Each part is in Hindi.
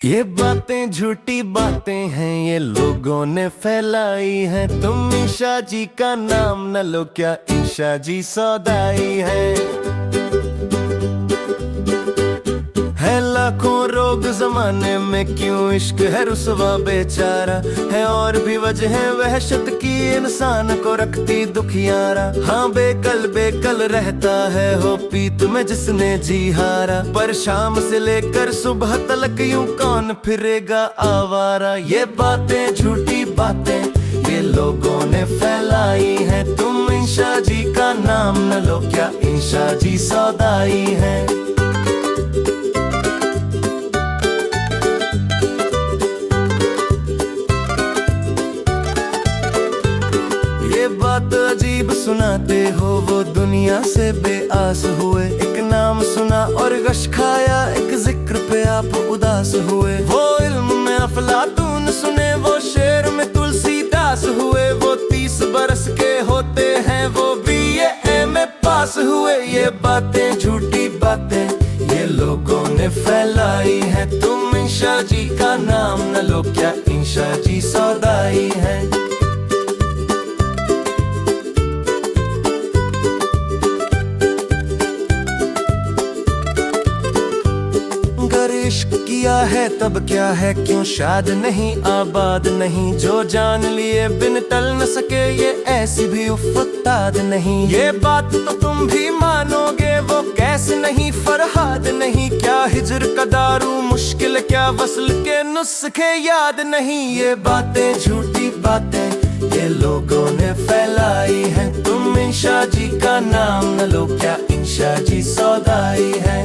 ये बातें झूठी बातें हैं, ये लोगों ने फैलाई हैं। तुम ईशा जी का नाम न लो, क्या ईशा जी सौदाई है लाखों रोग जमाने में, क्यों इश्क है रुसवा बेचारा है। और भी वजह वहशत की इंसान को रखती दुखियारा। हाँ बेकल रहता है हो पीत में जिसने जी हारा। पर शाम से लेकर सुबह तलक यूं कौन फिरेगा आवारा। ये बातें झूठी बातें ये लोगों ने फैलाई हैं। तुम ईशा जी का नाम न लो, क्या ईशा जी सौदाई है। ये बात अजीब सुनाते हो, वो दुनिया से बेआस हुए। एक नाम सुना और गश खाया, एक जिक्र पे आप उदास हुए। वो इल्म में अफलातून सुने, वो शेर में तुलसीदास हुए। वो 30 बरस के होते हैं, वो BA में पास हुए। ये बातें झूठी बातें ये लोगों ने फैलाई है। तुम ईशा जी का नाम न लो, क्या ईशा जी सौदाई है। अगर इश्क किया है तब क्या है, क्यों शाद नहीं आबाद नहीं। जो जान लिए बिन टल न सके, ये ऐसी भी उफ़्ताद नहीं। ये बात तो तुम भी मानोगे, वो कैसे नहीं फरहाद नहीं। क्या हिजर का दारू मुश्किल, क्या वस्ल के नुस्खे याद नहीं। ये बातें झूठी बातें ये लोगों ने फैलाई हैं। तुम ईशा जी का नाम न लो, क्या ईशा जी सौदाई है।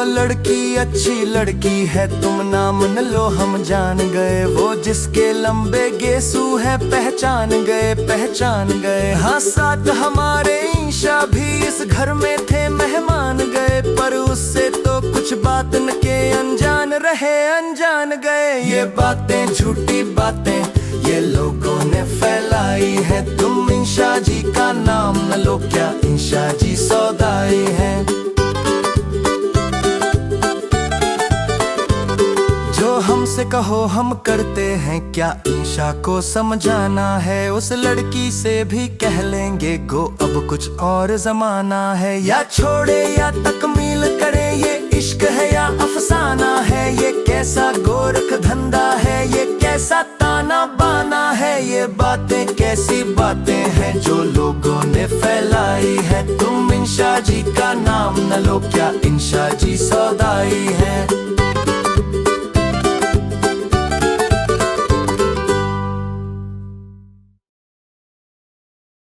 लड़की अच्छी लड़की है, तुम नाम न लो हम जान गए। वो जिसके लंबे गेसू है, पहचान गए। हाँ साथ हमारे ईशा भी इस घर में थे, मेहमान गए। पर उससे तो कुछ बात न के अनजान रहे, अनजान गए। ये बातें झूठी बातें ये लोगों ने फैलाई है। तुम ईशा जी का नाम न लो, क्या ईशा जी सौदाई है। जो हमसे कहो हम करते हैं, क्या ईशा को समझाना है। उस लड़की से भी कह लेंगे गो, अब कुछ और जमाना है। या छोड़े या तकमील करे, ये इश्क है या अफसाना है। ये कैसा गोरख धंधा है, ये कैसा ताना बाना है। ये बातें कैसी बातें हैं जो लोगों ने फैलाई है। तुम ईशा जी का नाम न लो, क्या ईशा जी सौदाई है।